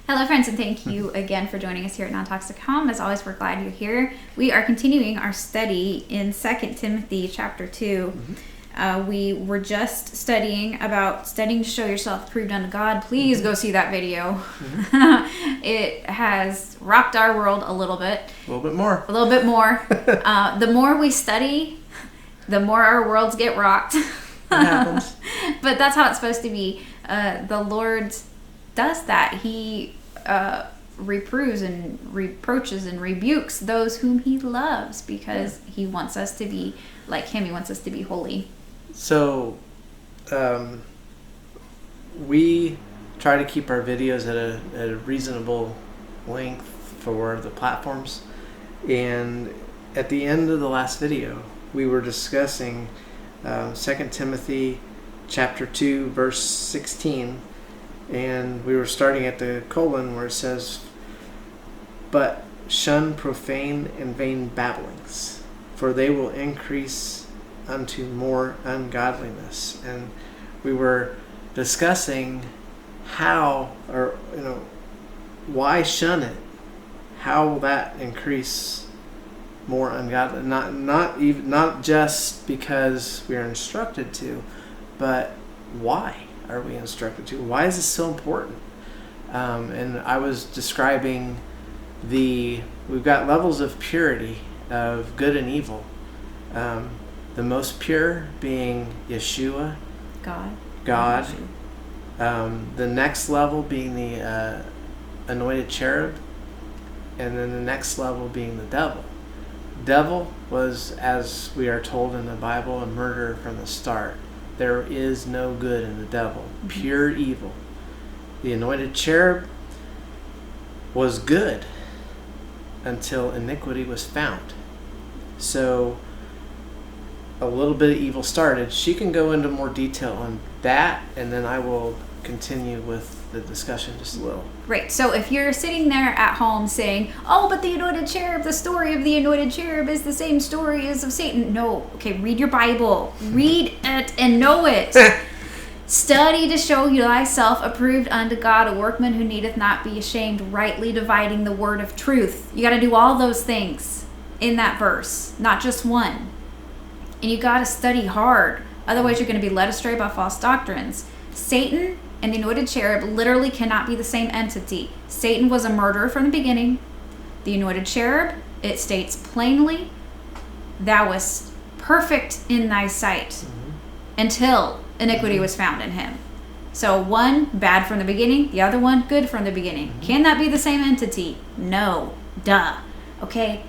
Hello, friends, and thank you again for joining us here at Non-Toxic Home. As always, we're glad you're here. We are continuing our study in 2 Timothy chapter 2. We were just studying to show yourself approved unto God. Please go see that video. It has rocked our world a little bit. A little bit more. The more we study, the more our worlds get rocked. It happens. But that's how it's supposed to be. The Lord does that. He reproves and reproaches and rebukes those whom he loves because he wants us to be like him. He wants us to be holy. So we try to keep our videos at a reasonable length for the platforms, and at the end of the last video we were discussing 2 Timothy chapter 2 verse 16, and we were starting at the colon where it says, "But shun profane and vain babblings, for they will increase unto more ungodliness." And we were discussing how, or why shun it, how will that increase more ungodly, not just because we are instructed to, but why are we instructed to? Why is this so important? And I was describing we've got levels of purity of good and evil. The most pure being Yeshua, God. The next level being the anointed cherub, and then the next level being the devil. Devil was, as we are told in the Bible, a murderer from the start. There is no good in the devil, pure evil. The anointed cherub was good until iniquity was found. So a little bit of evil started. She can go into more detail on that, and then I will continue with the discussion just a little. Great. So if you're sitting there at home saying, "Oh, but the anointed cherub, the story of the anointed cherub is the same story as of Satan." No. Okay, read your Bible. Read it and know it. "Study to show you thyself approved unto God, a workman who needeth not be ashamed, rightly dividing the word of truth." You got to do all those things in that verse, not just one. And you got to study hard. Otherwise, you're going to be led astray by false doctrines. Satan and the anointed cherub literally cannot be the same entity. Satan was a murderer from the beginning. The anointed cherub, it states plainly, "Thou wast perfect in thy sight," until iniquity was found in him. So one, bad from the beginning. The other one, good from the beginning. Can that be the same entity? No. Duh. Okay?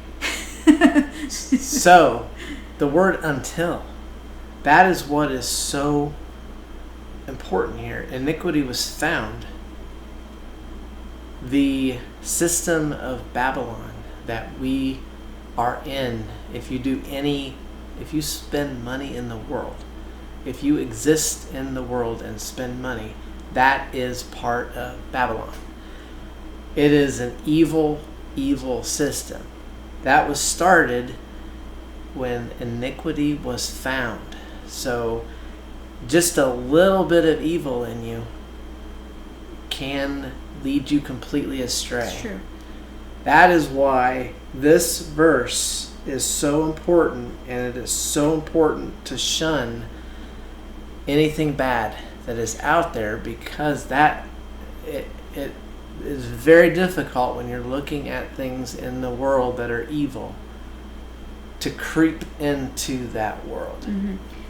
So, the word "until," that is what is so important here. Iniquity was found. The system of Babylon that we are in, if you spend money in the world, if you exist in the world and spend money, that is part of Babylon. It is an evil, evil system. That was started when iniquity was found. So just a little bit of evil in you can lead you completely astray. It's true. That is why this verse is so important, and it is so important to shun anything bad that is out there, because it is very difficult when you're looking at things in the world that are evil to creep into that world.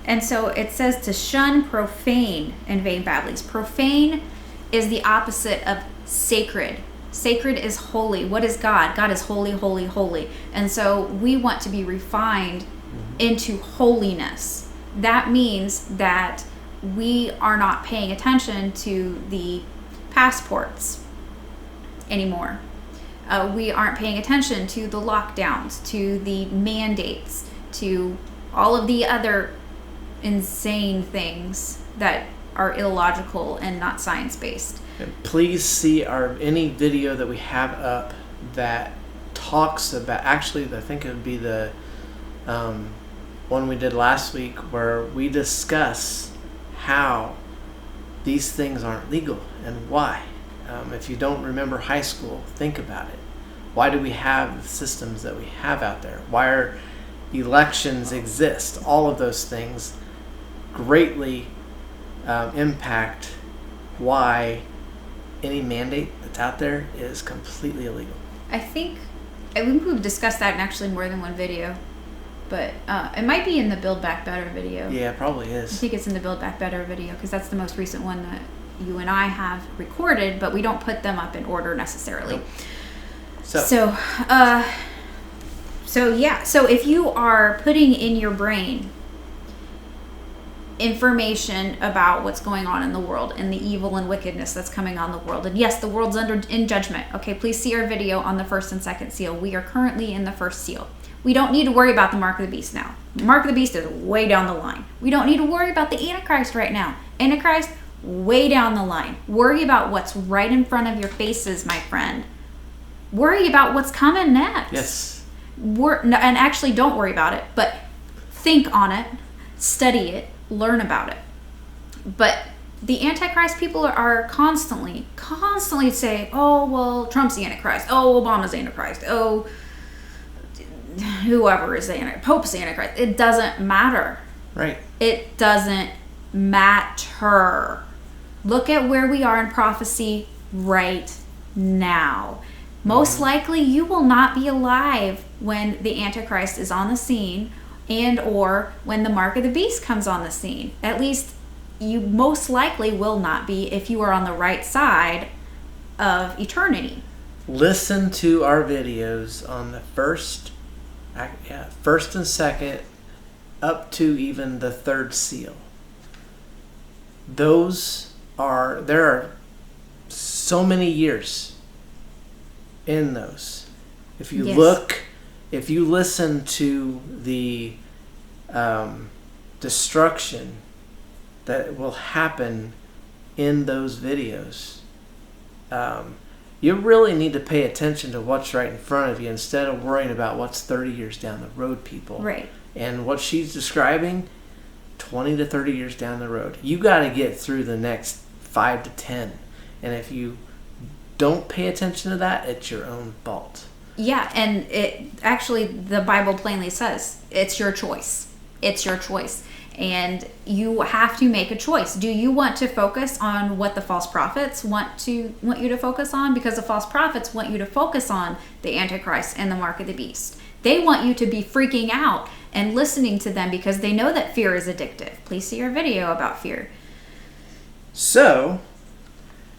And so it says to shun profane and vain babblings. Profane is the opposite of sacred. Sacred is holy. What is God? God is holy, holy, holy. And so we want to be refined into holiness. That means that we are not paying attention to the passports anymore. We aren't paying attention to the lockdowns, to the mandates, to all of the other insane things that are illogical and not science-based. And please see any video that we have up that talks about, actually I think it would be the one we did last week, where we discuss how these things aren't legal and why. If you don't remember high school, think about it. Why do we have the systems that we have out there? Why are elections exist? All of those things greatly impact why any mandate that's out there is completely illegal. I think we've discussed that in actually more than one video, but it might be in the Build Back Better video. Yeah, it probably is. I think it's in the Build Back Better video because that's the most recent one that you and I have recorded, but we don't put them up in order necessarily. Nope. So if you are putting in your brain information about what's going on in the world and the evil and wickedness that's coming on the world, and yes, the world's in judgment. Okay, please see our video on the first and second seal. We are currently in the first seal. We don't need to worry about the mark of the beast now. Mark of the beast is way down the line. We don't need to worry about the Antichrist right now. Antichrist, way down the line. Worry about what's right in front of your faces, my friend. Worry about what's coming next. Yes. And actually don't worry about it, but think on it, study it, learn about it. But the Antichrist people are constantly saying, oh, well, Trump's the Antichrist. Oh, Obama's the Antichrist. Oh, whoever is the Antichrist. Pope's the Antichrist. It doesn't matter. Right. It doesn't matter. Look at where we are in prophecy right now. Most likely you will not be alive when the Antichrist is on the scene and or when the mark of the beast comes on the scene. At least you most likely will not be if you are on the right side of eternity. Listen to our videos on the first and second up to even the third seal. There are so many years in those. If you listen to the destruction that will happen in those videos, you really need to pay attention to what's right in front of you instead of worrying about what's 30 years down the road, people. Right. And what she's describing, 20 to 30 years down the road. You got to get through the next 5 to 10. And if you don't pay attention to that, it's your own fault. Yeah, and it actually, the Bible plainly says, it's your choice. It's your choice. And you have to make a choice. Do you want to focus on what the false prophets want you to focus on? Because the false prophets want you to focus on the Antichrist and the mark of the beast. They want you to be freaking out and listening to them because they know that fear is addictive. Please see our video about fear. So,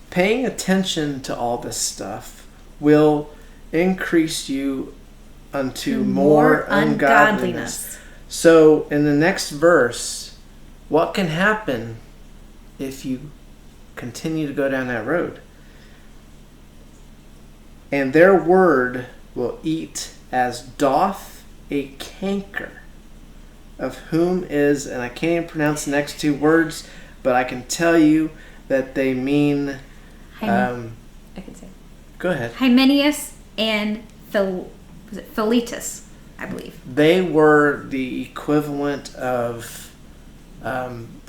paying attention to all this stuff will increase you unto more ungodliness. So, in the next verse, what can happen if you continue to go down that road? And their word will eat as doth a canker, of whom is, and I can't even pronounce the next two words, but I can tell you that they mean... I can say. Go ahead. Hymenaeus and Philetus, I believe. They were the equivalent of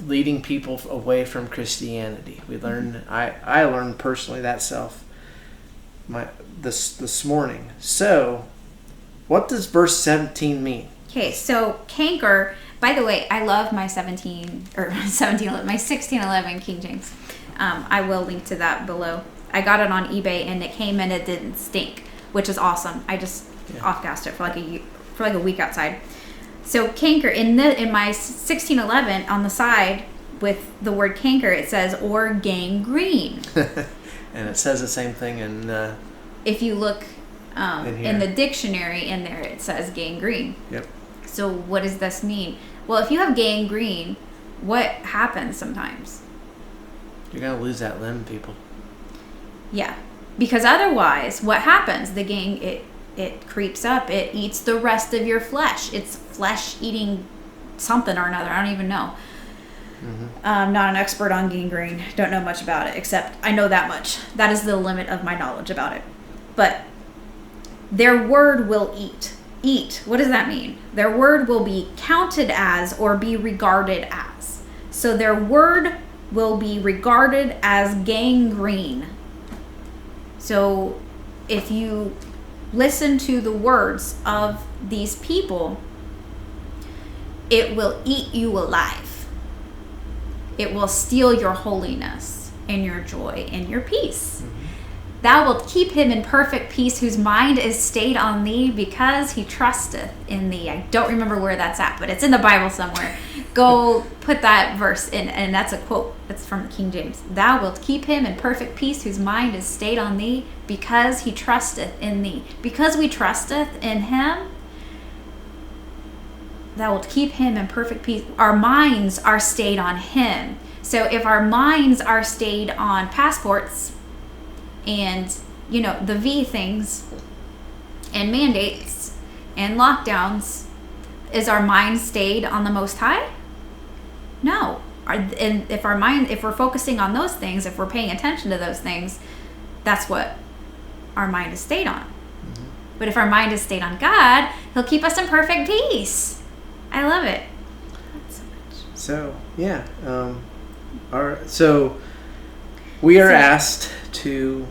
leading people away from Christianity. We learned. I learned personally that this morning. So, what does verse 17 mean? Okay, so canker. By the way, I love my 1611 King James. I will link to that below. I got it on eBay and it came and it didn't stink, which is awesome. I just off-gassed it for like a week outside. So canker in my 1611 on the side with the word canker, it says or gangrene. And it says the same thing in. If you look in the dictionary in there, it says gangrene. Yep. So what does this mean? Well, if you have gangrene, what happens sometimes? You're gonna lose that limb, people. Yeah, because otherwise, what happens? The it creeps up. It eats the rest of your flesh. It's flesh eating something or another. I don't even know. Mm-hmm. I'm not an expert on gangrene. Don't know much about it, except I know that much. That is the limit of my knowledge about it. But their word will eat. Eat. What does that mean? Their word will be counted as or be regarded as. So their word will be regarded as gangrene. So if you listen to the words of these people, it will eat you alive. It will steal your holiness and your joy and your peace. Thou wilt keep him in perfect peace whose mind is stayed on thee because he trusteth in thee. I don't remember where that's at, but it's in the Bible somewhere. Go put that verse in, and that's a quote. It's from the King James. Thou wilt keep him in perfect peace whose mind is stayed on thee because he trusteth in thee. Because we trusteth in him, thou wilt keep him in perfect peace. Our minds are stayed on him. So if our minds are stayed on passports and, the V things and mandates and lockdowns, is our mind stayed on the Most High? No. And if we're focusing on those things, if we're paying attention to those things, that's what our mind is stayed on. Mm-hmm. But if our mind is stayed on God, he'll keep us in perfect peace. I love it. That's so much. So, yeah. So we are asked to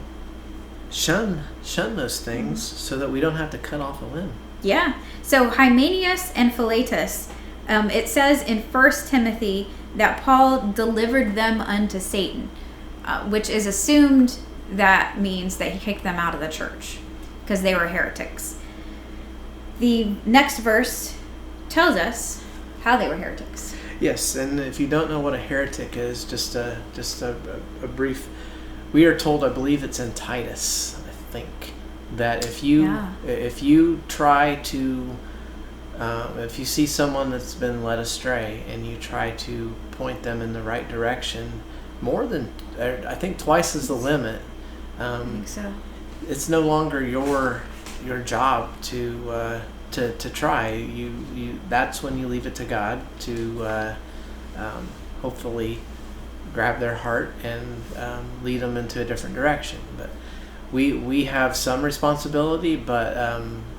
shun those things so that we don't have to cut off a limb. Yeah. So Hymenaeus and Philetus, it says in 1 Timothy that Paul delivered them unto Satan, which is assumed that means that he kicked them out of the church because they were heretics. The next verse tells us how they were heretics. Yes, and if you don't know what a heretic is, just a brief. We are told, I believe it's in Titus, I think, that if you try to, if you see someone that's been led astray and you try to point them in the right direction, I think twice is the limit. I think so. It's no longer your job to try. You that's when you leave it to God to hopefully grab their heart and lead them into a different direction. But we have some responsibility, but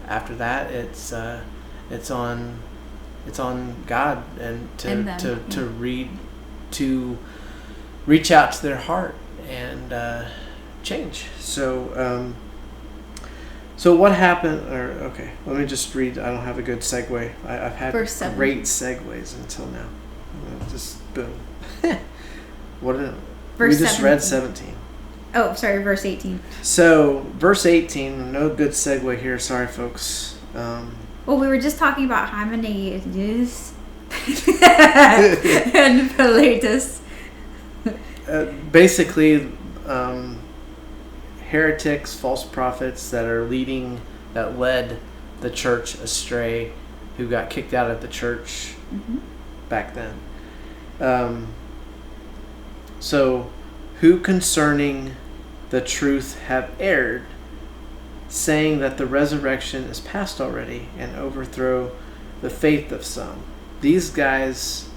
after that it's on God and to reach out to their heart and change. So what happened? Okay, let me just read. I don't have a good segue. I've had great segues until now. Just boom. We just 17. read 17. Oh, sorry, verse 18. So, verse 18, no good segue here. Sorry, folks. Well, we were just talking about Hymenaeus and Philetus. Basically, heretics, false prophets that led the church astray, who got kicked out of the church back then. So, who concerning the truth have erred, saying that the resurrection is past already, and overthrow the faith of some. These guys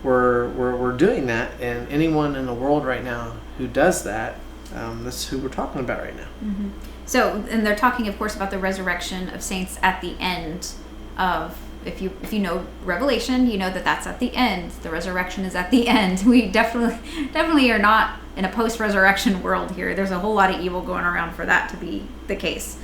were doing that, and anyone in the world right now who does that, that's who we're talking about right now. Mm-hmm. So, and they're talking, of course, about the resurrection of saints at the end of. If you know Revelation, you know that that's at the end. The resurrection is at the end. We definitely are not in a post-resurrection world here. There's a whole lot of evil going around for that to be the case.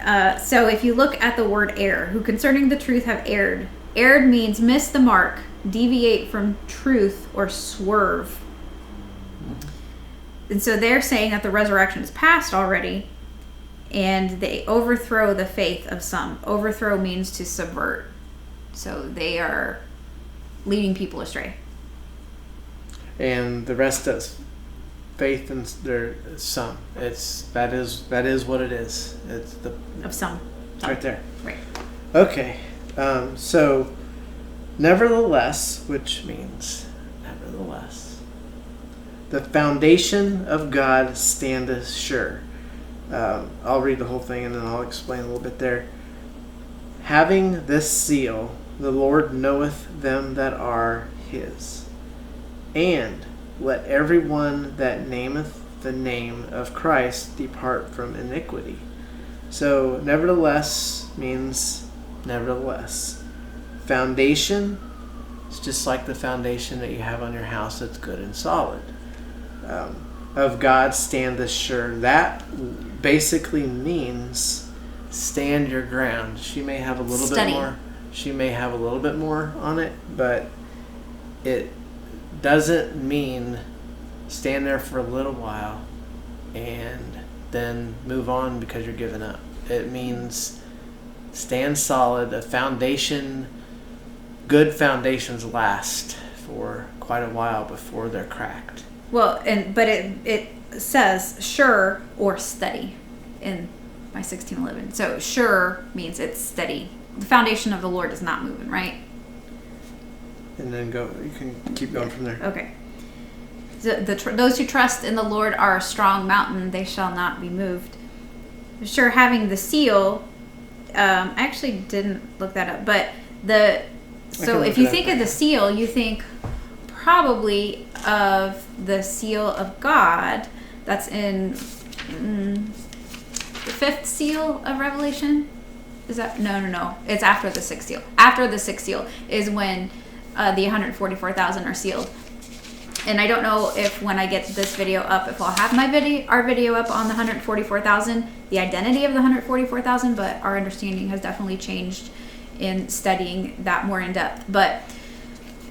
So if you look at the word err, who concerning the truth have erred. Erred means miss the mark, deviate from truth, or swerve. And so they're saying that the resurrection is past already, and they overthrow the faith of some. Overthrow means to subvert. So they are leading people astray. And the rest does. Faith in their some. That is what it is. It's the of some. Right there. Right. Okay. So nevertheless, which means nevertheless, the foundation of God standeth sure. I'll read the whole thing and then I'll explain a little bit there. Having this seal, the Lord knoweth them that are his. And let everyone that nameth the name of Christ depart from iniquity. So, nevertheless means nevertheless. Foundation is just like the foundation that you have on your house that's good and solid. of God standeth sure. That basically means stand your ground. She may have a little bit more. She may have a little bit more on it, but it doesn't mean stand there for a little while and then move on because you're giving up. It means stand solid. A foundation, good foundations last for quite a while before they're cracked. Well, but it says sure or steady in my 1611. So sure means it's steady. The foundation of the Lord is not moving, right? And then you can keep going from there. Okay. Those who trust in the Lord are a strong mountain; they shall not be moved. Sure, having the seal. I actually didn't look that up, but if you think of the seal, you think probably of the seal of God. That's in the 5th seal of Revelation. Is that no? It's after the 6th seal. After the 6th seal is when the 144,000 are sealed. And I don't know if when I get this video up, if I'll have our video up on the 144,000, the identity of the 144,000, but our understanding has definitely changed in studying that more in depth. But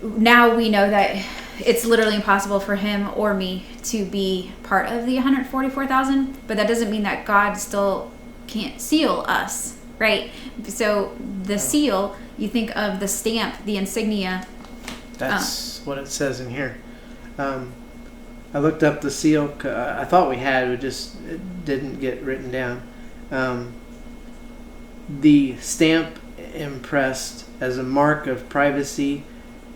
now we know that it's literally impossible for him or me to be part of the 144,000, but that doesn't mean that God still can't seal us, right? So the seal, you think of the stamp, the insignia. That's what it says in here. I looked up the seal. I thought we had, it didn't get written down. The stamp impressed as a mark of privacy,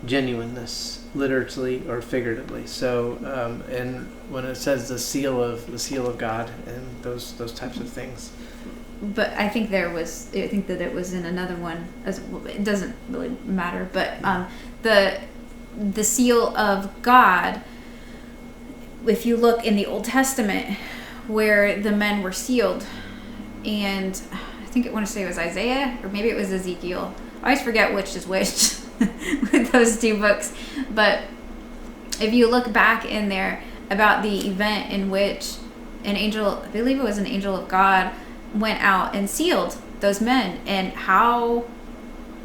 genuineness, literally or figuratively. So, and when it says the seal of God and those types of things. But I think that it was in another one. It doesn't really matter. But the seal of God, if you look in the Old Testament where the men were sealed, and I want to say it was Isaiah or maybe it was Ezekiel. I always forget which is which with those two books. But if you look back in there about the event in which an angel, I believe it was an angel of God, went out and sealed those men, and how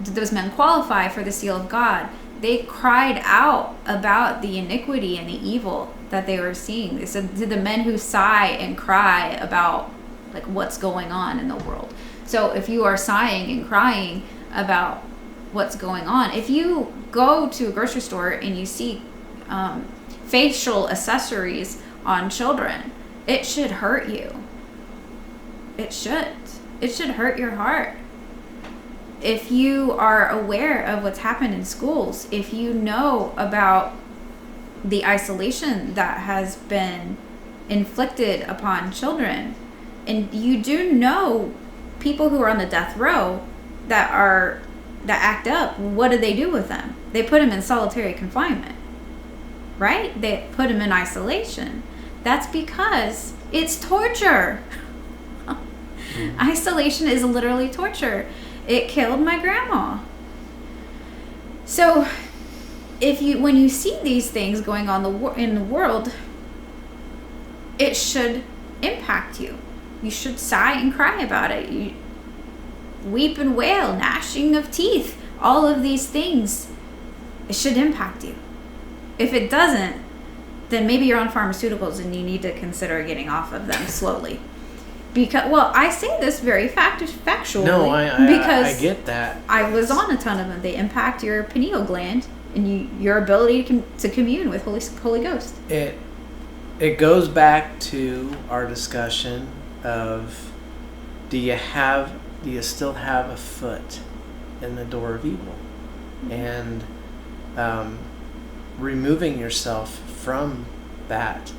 did those men qualify for the seal of God? They cried out about the iniquity and the evil that they were seeing. They said, to the men who sigh and cry about like what's going on in the world. So if you are sighing and crying about what's going on, if you go to a grocery store and you see facial accessories on children, it should hurt you. It should hurt your heart. If you are aware of what's happened in schools, if you know about the isolation that has been inflicted upon children, and you do know people who are on the death row that act up, what do they do with them? They put them in solitary confinement, right? They put them in isolation. That's because it's torture. Isolation is literally torture. It killed my grandma. So, when you see these things going on in the world, it should impact you. You should sigh and cry about it. You weep and wail, gnashing of teeth, all of these things. It should impact you. If it doesn't, then maybe you're on pharmaceuticals and you need to consider getting off of them slowly. Because, I say this very factually. No, I get that. I was on a ton of them. They impact your pineal gland and your ability to commune with Holy Ghost. It goes back to our discussion of, do you still have a foot in the door of evil? And removing yourself from that,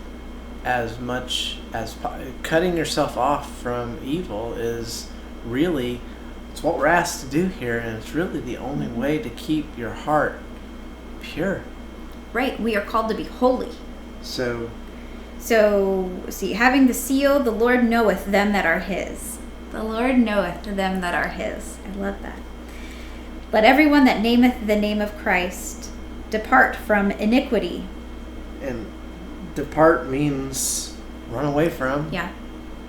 as much as cutting yourself off from evil is really, it's what we're asked to do here, and it's really the only way to keep your heart pure. Right, we are called to be holy. So see, having the seal, the Lord knoweth them that are his. The Lord knoweth them that are his. I love that. Let everyone that nameth the name of Christ depart from iniquity. And depart means run away from. Yeah.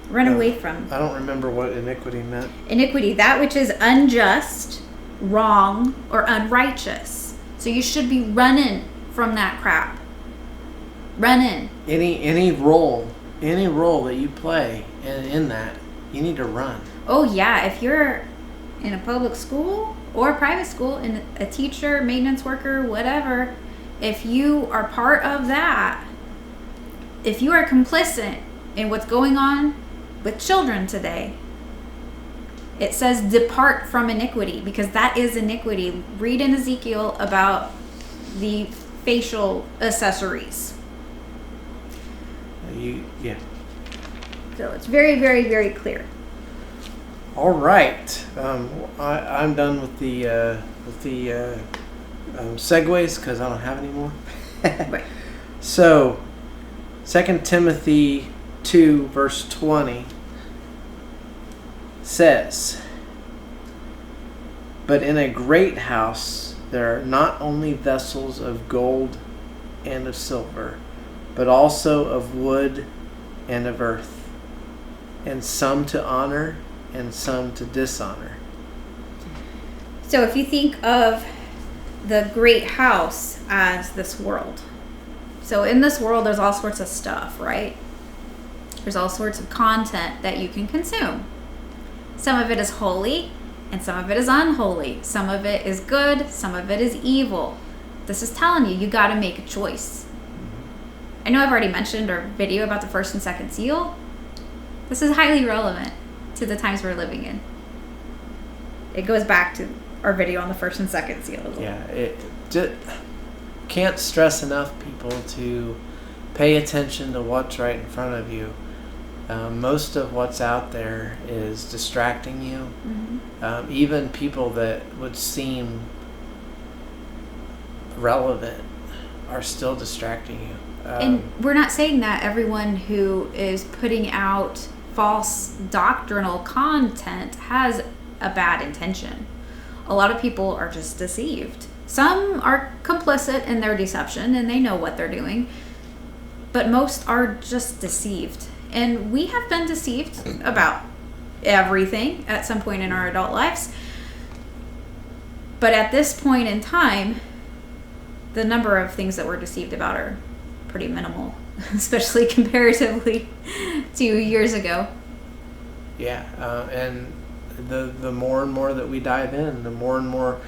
Run away from. I don't remember what iniquity meant. Iniquity, that which is unjust, wrong, or unrighteous. So you should be running from that crap. Running. Any role that you play in that, you need to run. Oh yeah, if you're in a public school or a private school, and a teacher, maintenance worker, whatever, if you are part of that, if you are complicit in what's going on with children today, it says depart from iniquity, because that is iniquity. Read in Ezekiel about the facial accessories. Yeah. So it's very, very, very clear. All right, I'm done with the segues because I don't have any more. Right. So, 2 Timothy 2 verse 20 says, "But in a great house there are not only vessels of gold and of silver, but also of wood and of earth, and some to honor and some to dishonor." So if you think of the great house as this world. So in this world, there's all sorts of stuff, right? There's all sorts of content that you can consume. Some of it is holy and some of it is unholy. Some of it is good, some of it is evil. This is telling you got to make a choice. I know I've already mentioned our video about the first and second seal. This is highly relevant to the times we're living in. It goes back to our video on the first and second seal. Yeah, it just can't stress enough people to pay attention to what's right in front of you. Most of what's out there is distracting you. Mm-hmm. Even people that would seem relevant are still distracting you. And we're not saying that everyone who is putting out false doctrinal content has a bad intention. A lot of people are just deceived. Some are complicit in their deception and they know what they're doing, but most are just deceived. And we have been deceived about everything at some point in our adult lives. But at this point in time, the number of things that we're deceived about are pretty minimal, especially comparatively to years ago. Yeah, and the more and more that we dive in, the more and more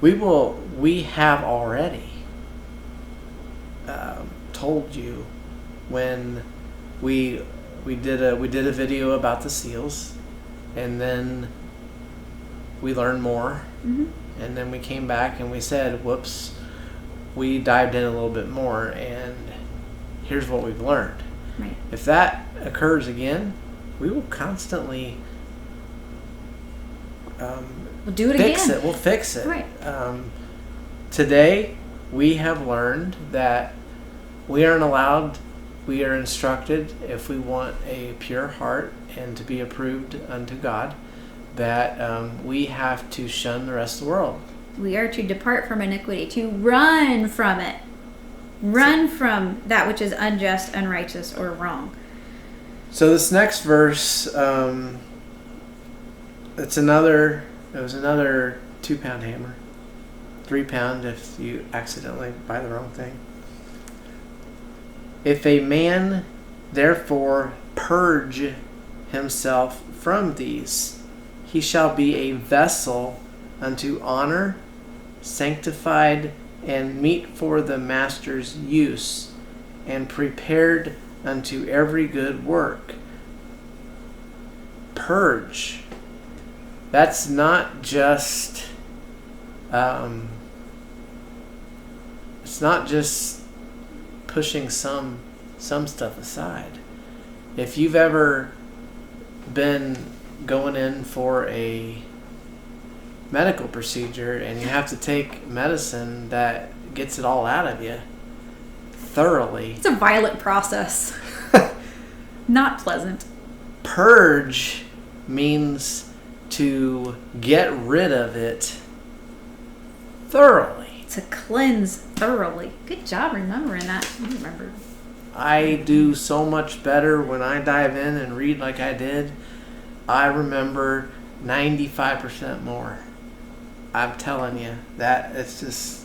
we have already told you when we did a video about the seals, and then we learned more, mm-hmm. and then we came back and we said, whoops, we dived in a little bit more, and here's what we've learned. Right. If that occurs again, we will constantly we'll do it fix again. it. We'll fix it. Right. Today, we have learned that we aren't allowed. We are instructed, if we want a pure heart and to be approved unto God, that we have to shun the rest of the world. We are to depart from iniquity, to run from it. Run from that which is unjust, unrighteous, or wrong. So this next verse, it was another 2-pound hammer. 3 pound if you accidentally buy the wrong thing. If a man therefore purge himself from these, he shall be a vessel unto honor, sanctified, and meet for the master's use, and prepared unto every good work. Purge. That's not just it's not just pushing some stuff aside. If you've ever been going in for a medical procedure and you have to take medicine that gets it all out of you thoroughly, it's a violent process. Not pleasant. Purge means to get rid of it thoroughly. To cleanse thoroughly. Good job remembering that. I remember. I do so much better when I dive in and read like I did. I remember 95% more. I'm telling you that it's just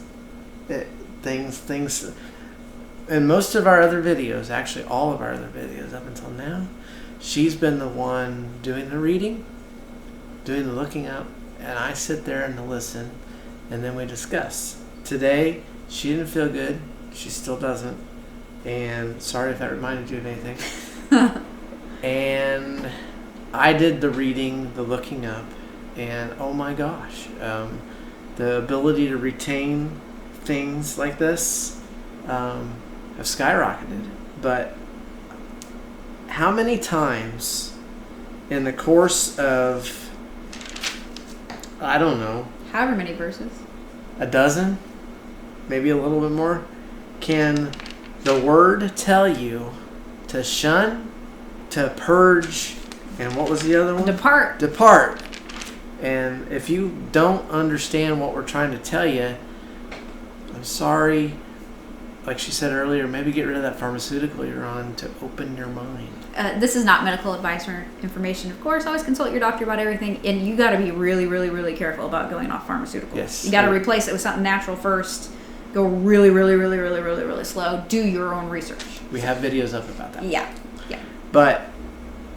things. And most of our other videos, actually all of our other videos up until now, she's been the one doing the reading, doing the looking up, and I sit there and listen, and then we discuss. Today, she didn't feel good. She still doesn't. And sorry if that reminded you of anything. And I did the reading, the looking up, and oh my gosh, the ability to retain things like this have skyrocketed. But how many times in the course of, I don't know, however many verses, a dozen, maybe a little bit more, can the word tell you to shun, to purge, and what was the other one? Depart. And if you don't understand what we're trying to tell you, I'm sorry. Like she said earlier, maybe get rid of that pharmaceutical you're on to open your mind. This is not medical advice or information. Of course, always consult your doctor about everything. And you got to be really, really, really careful about going off pharmaceuticals. Yes. You got to replace it with something natural first. Go really, really, really, really, really, really slow. Do your own research. We have videos up about that. Yeah. But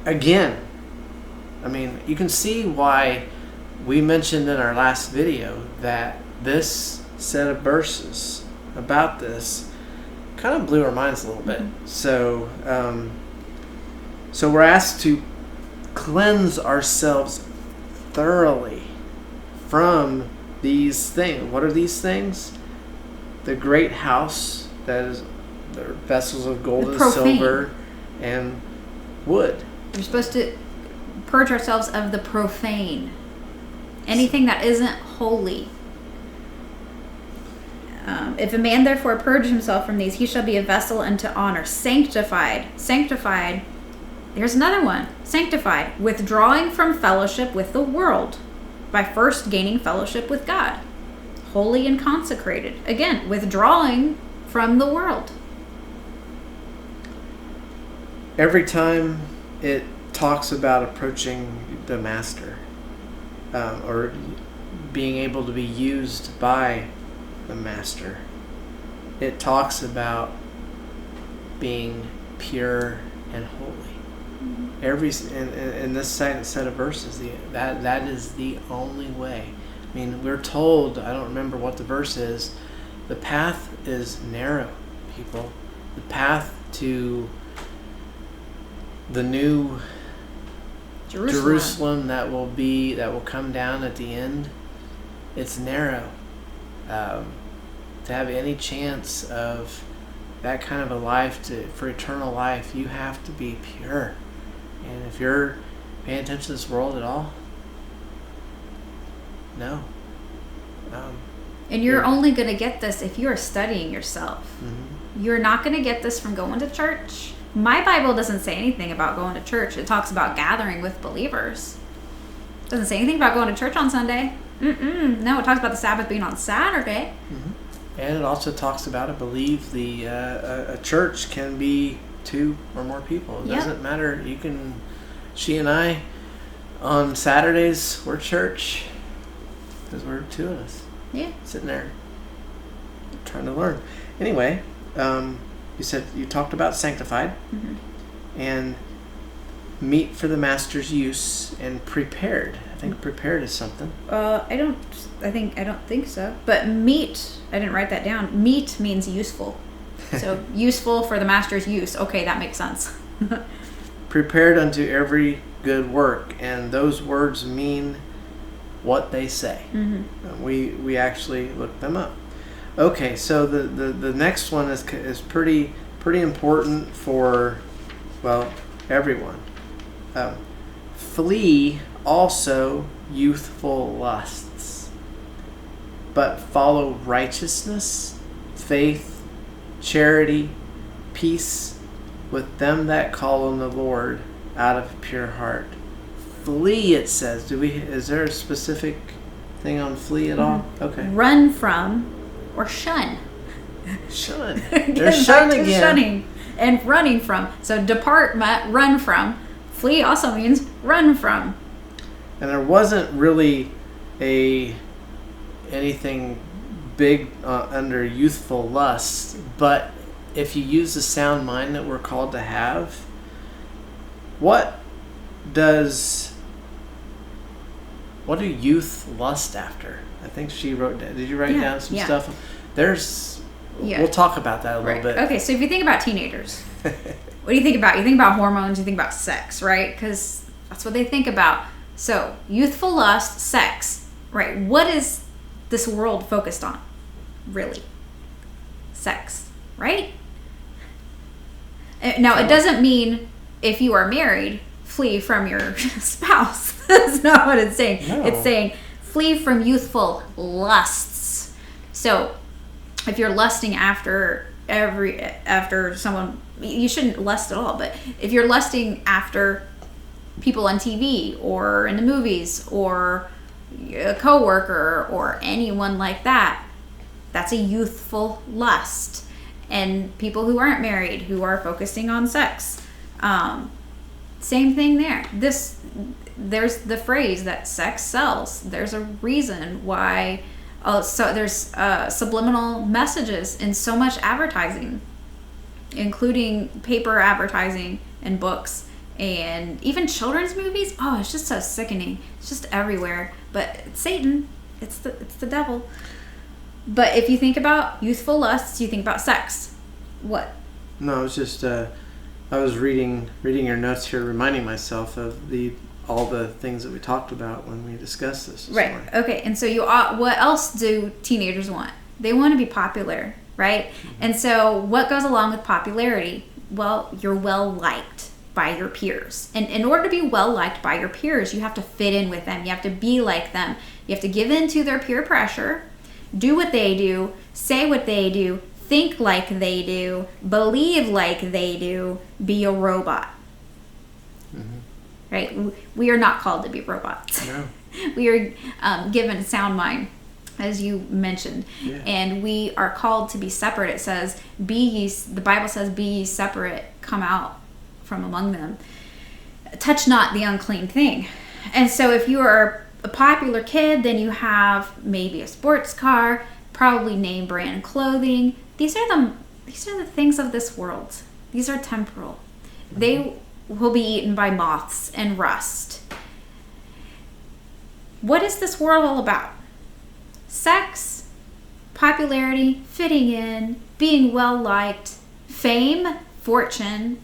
again, I mean, you can see why we mentioned in our last video that this set of verses about this kind of blew our minds a little bit. So we're asked to cleanse ourselves thoroughly from these things. What are these things? The great house that is the vessels of gold and silver and wood. We're supposed to purge ourselves of the profane. Anything that isn't holy. If a man therefore purge himself from these, he shall be a vessel unto honor, sanctified. Here's another one. Sanctified, withdrawing from fellowship with the world, by first gaining fellowship with God. Holy and consecrated. Again, withdrawing from the world. Every time it talks about approaching the master, or being able to be used by the master, it talks about being pure and holy. Every in this set of verses, that is the only way. I mean, we're told, I don't remember what the verse is, the path is narrow, people. The path to the new Jerusalem that will come down at the end, it's narrow. To have any chance of that kind of a life, for eternal life, you have to be pure. And if you're paying attention to this world at all, no. And you're only going to get this if you are studying yourself. Mm-hmm. You're not going to get this from going to church. My Bible doesn't say anything about going to church. It talks about gathering with believers. It doesn't say anything about going to church on Sunday. No, it talks about the Sabbath being on Saturday. Mm-hmm. And it also talks about, I believe, a church can be 2 or more people. It doesn't matter. She and I, on Saturdays, we're church. Because we're 2 of us. Yeah. Sitting there trying to learn. Anyway, you talked about sanctified. Mm-hmm. And meet for the master's use and prepared. I think prepared is something. I don't think so. But meat, I didn't write that down. Meat means useful. So useful for the master's use. Okay, that makes sense. Prepared unto every good work, and those words mean what they say. Mm-hmm. We actually looked them up. Okay, so the next one is pretty important for, well, everyone. Flee also youthful lusts, but follow righteousness, faith, charity, peace with them that call on the Lord out of pure heart. Flee, it says. Is there a specific thing on flee at all? Okay. Run from or shun. Shun. There's shun again. Shunning. and running from. So depart, run from. Flee also means run from. And there wasn't really anything big under youthful lusts, but if you use the sound mind that we're called to have, what do youth lust after? I think she wrote down. Did you write down some stuff? We'll talk about that a little bit. Okay, so if you think about teenagers, what do you think about? You think about hormones, you think about sex, right? Because that's what they think about. So, youthful lust, sex, right? What is this world focused on? Really? Sex, right? Now, it doesn't mean if you are married, flee from your spouse. That's not what it's saying. No. It's saying flee from youthful lusts. So, if you're lusting after someone, you shouldn't lust at all, but if you're lusting after people on TV or in the movies or a coworker or anyone like that, that's a youthful lust. And people who aren't married, who are focusing on sex, same thing there. There's the phrase that sex sells. There's a reason why. So there's subliminal messages in so much advertising, including paper advertising and books and even children's movies. Oh, it's just so sickening. It's just everywhere. But it's Satan. It's the devil. But if you think about youthful lusts, you think about sex. What? No, it's just I was reading your notes here, reminding myself of all the things that we talked about when we discussed this right morning. Okay, and so what else do teenagers want? They want to be popular, right? Mm-hmm. And so what goes along with popularity? Well, you're well liked by your peers, and in order to be well liked by your peers, you have to fit in with them. You have to be like them. You have to give in to their peer pressure, do what they do, say what they do, think like they do, believe like they do, be a robot. Mm-hmm. Right? We are not called to be robots. No. We are given sound mind, as you mentioned. Yeah. And we are called to be separate. It says, the Bible says, be ye separate, come out from among them. Touch not the unclean thing. And so if you are a popular kid, then you have maybe a sports car, probably name brand clothing. These are the things of this world. These are temporal. Mm-hmm. They will be eaten by moths and rust. What is this world all about? Sex, popularity, fitting in, being well liked, fame, fortune.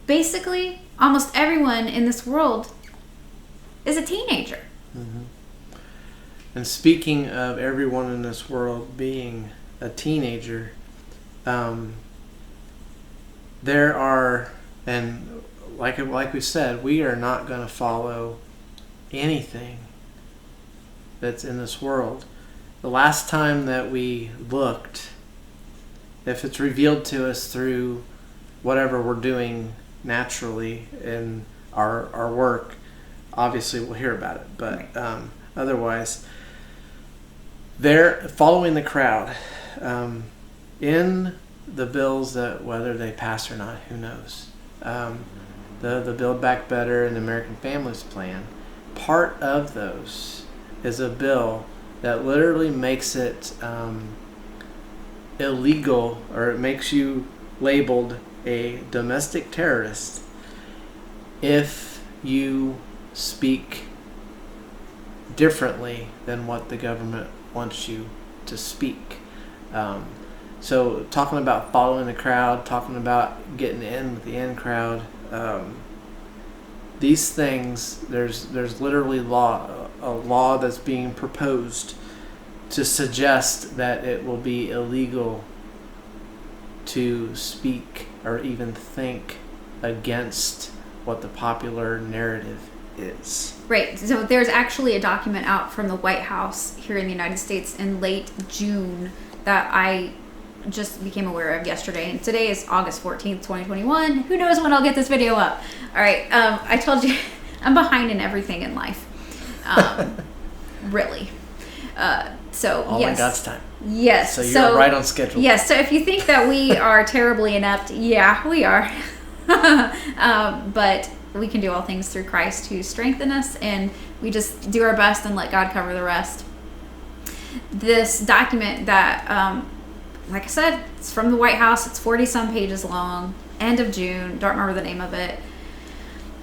Basically, almost everyone in this world is a teenager. Mm-hmm. And speaking of everyone in this world being a teenager, there are, and like we said, we are not going to follow anything that's in this world. The last time that we looked, if it's revealed to us through whatever we're doing naturally in our work, obviously we'll hear about it. But otherwise, they're following the crowd in the bills that whether they pass or not, who knows. The Build Back Better and American Families Plan, part of those is a bill that literally makes it illegal, or it makes you labeled a domestic terrorist if you speak differently than what the government wants you to speak. So talking about following the crowd, talking about getting in with the in crowd, these things, there's literally a law that's being proposed to suggest that it will be illegal to speak or even think against what the popular narrative is. Right. So there's actually a document out from the White House here in the United States in late June that I just became aware of yesterday. And today is August 14th, 2021. Who knows when I'll get this video up. All right. I told you I'm behind in everything in life. Really. So all in God's time. Yes. So you're right on schedule. Yes. So if you think that we are terribly inept, yeah, we are. But we can do all things through Christ who strengthens us, and we just do our best and let God cover the rest. This document that, like I said, it's from the White House. It's 40-some pages long. End of June. Don't remember the name of it.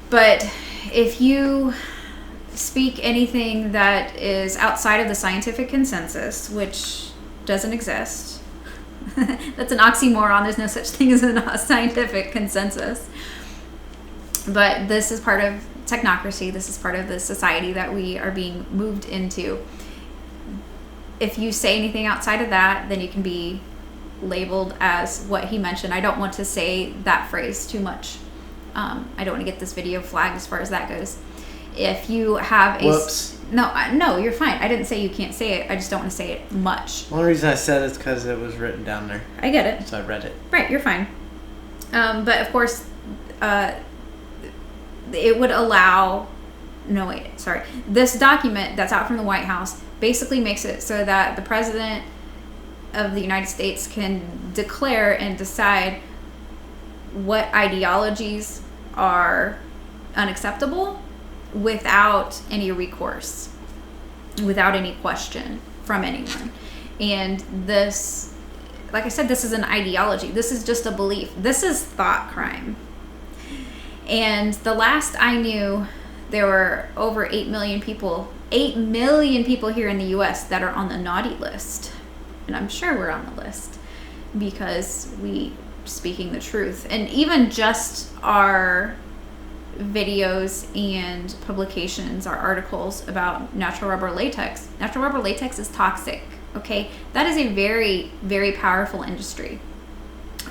But if you speak anything that is outside of the scientific consensus, which doesn't exist, that's an oxymoron. There's no such thing as a scientific consensus. But this is part of technocracy. This is part of the society that we are being moved into. If you say anything outside of that, then you can be labeled as what he mentioned. I don't want to say that phrase too much. I don't want to get this video flagged as far as that goes. If you have a... Whoops. No, you're fine. I didn't say you can't say it. I just don't want to say it much. One reason I said it is because it was written down there. I get it. So I read it. Right, you're fine. But of course, it would allow... No, wait, sorry. This document that's out from the White House basically makes it so that the President of the United States can declare and decide what ideologies are unacceptable without any recourse, without any question from anyone. And this, like I said, this is an ideology. This is just a belief. This is thought crime. And the last I knew, there were over 8 million people here in the U.S. that are on the naughty list. And I'm sure we're on the list because we speaking the truth. And even just our videos and publications, our articles about natural rubber latex. Natural rubber latex is toxic, okay? That is a very, very powerful industry.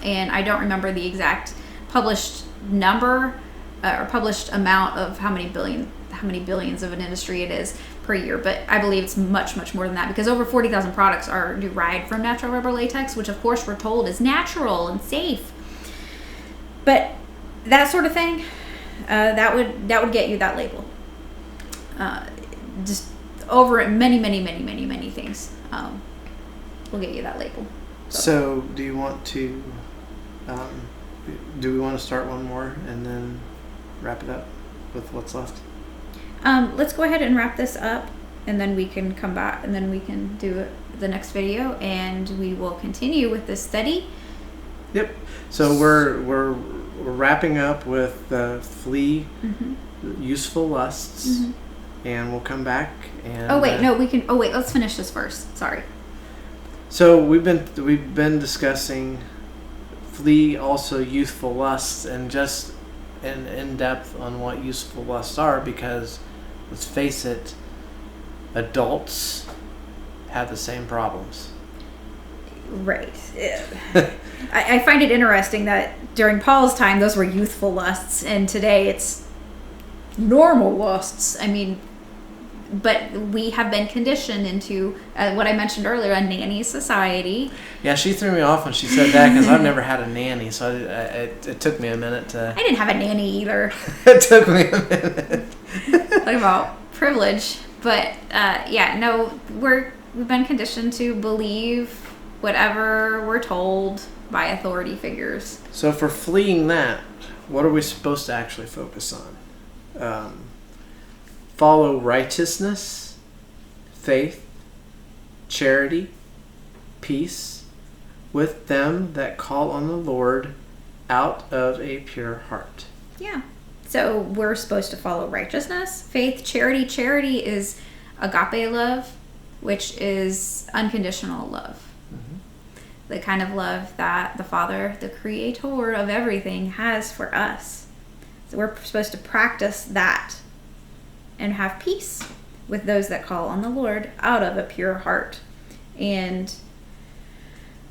And I don't remember the exact published number or published amount of how many billions of an industry it is per year, but I believe it's much, much more than that because over 40,000 products are derived from natural rubber latex, which of course we're told is natural and safe. But that sort of thing, that would get you that label. Just over many things will get you that label. So do you want to? Do we want to start one more and then wrap it up with what's left? Let's go ahead and wrap this up, and then we can come back, and then we can do the next video, and we will continue with this study. Yep. So we're wrapping up with the flee useful lusts, and we'll come back and. Let's finish this first. Sorry. So we've been discussing flee also youthful lusts, and just in depth on what youthful lusts are, because let's face it, adults have the same problems. Right. I find it interesting that during Paul's time those were youthful lusts, and today it's normal lusts. I mean, but we have been conditioned into what I mentioned earlier, a nanny society. Yeah, she threw me off when she said that because I've never had a nanny, so it took me a minute to... I didn't have a nanny either. It took me a minute. Talk about privilege. But we've been conditioned to believe whatever we're told by authority figures. So for fleeing that, what are we supposed to actually focus on? Follow righteousness, faith, charity, peace, with them that call on the Lord out of a pure heart. Yeah. So we're supposed to follow righteousness, faith, charity. Charity is agape love, which is unconditional love. The kind of love that the Father, the creator of everything, has for us. So we're supposed to practice that and have peace with those that call on the Lord out of a pure heart. And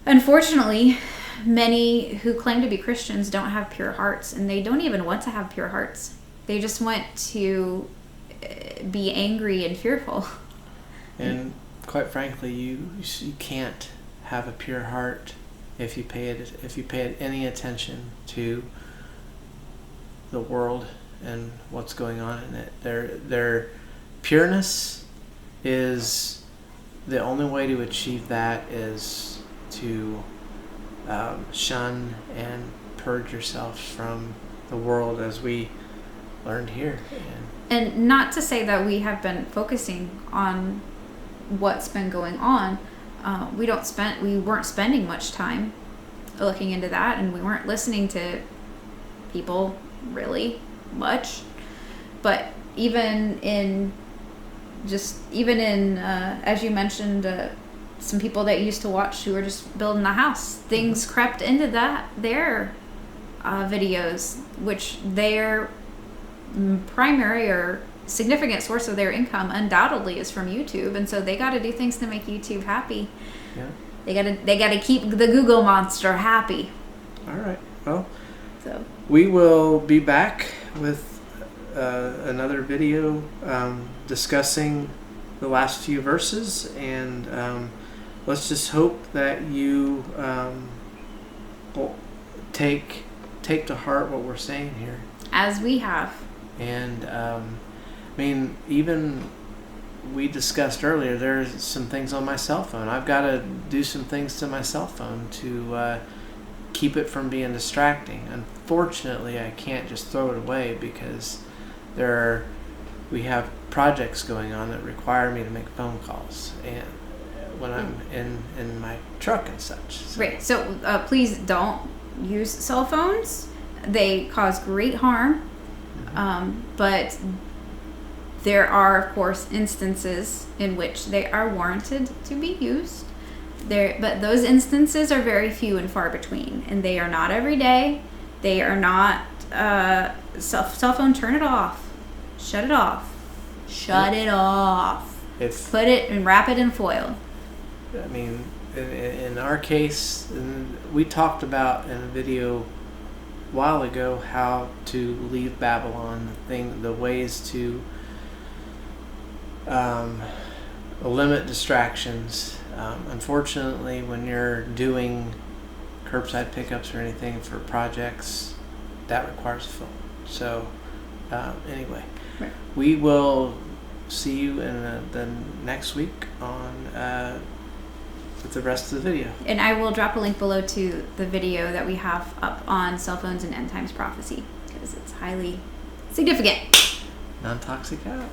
unfortunately, many who claim to be Christians don't have pure hearts, and they don't even want to have pure hearts. They just want to be angry and fearful. And quite frankly, you can't have a pure heart if you pay any attention to the world and what's going on in it. Their pureness is the only way to achieve that is to shun and purge yourself from the world as we learned here. And not to say that we have been focusing on what's been going on. We weren't spending much time looking into that, and we weren't listening to people really much. But even in as you mentioned, some people that used to watch who were just building a house, things crept into their videos, which their primary or significant source of their income undoubtedly is from YouTube, and so they got to do things to make YouTube happy. Yeah. They got to keep the Google monster happy. All right. Well, so we will be back with another video discussing the last few verses, and let's just hope that you will take to heart what we're saying here, as we have. And I mean, even we discussed earlier, there's some things on my cell phone. I've got to do some things to my cell phone to keep it from being distracting. Unfortunately, I can't just throw it away because we have projects going on that require me to make phone calls, and when I'm in my truck and such. So. Right. So please don't use cell phones. They cause great harm. But there are, of course, instances in which they are warranted to be used. But those instances are very few and far between, and they are not every day. They are not cell phone. Turn it off. Shut it off. Shut it off. Put it and wrap it in foil. I mean, in our case, we talked about in a video a while ago how to leave Babylon, the ways to limit distractions. Unfortunately, when you're doing curbside pickups or anything for projects, that requires a phone. So anyway, right. We will see you in the next week on with the rest of the video. And I will drop a link below to the video that we have up on cell phones and end times prophecy, because it's highly significant. Non-toxic out.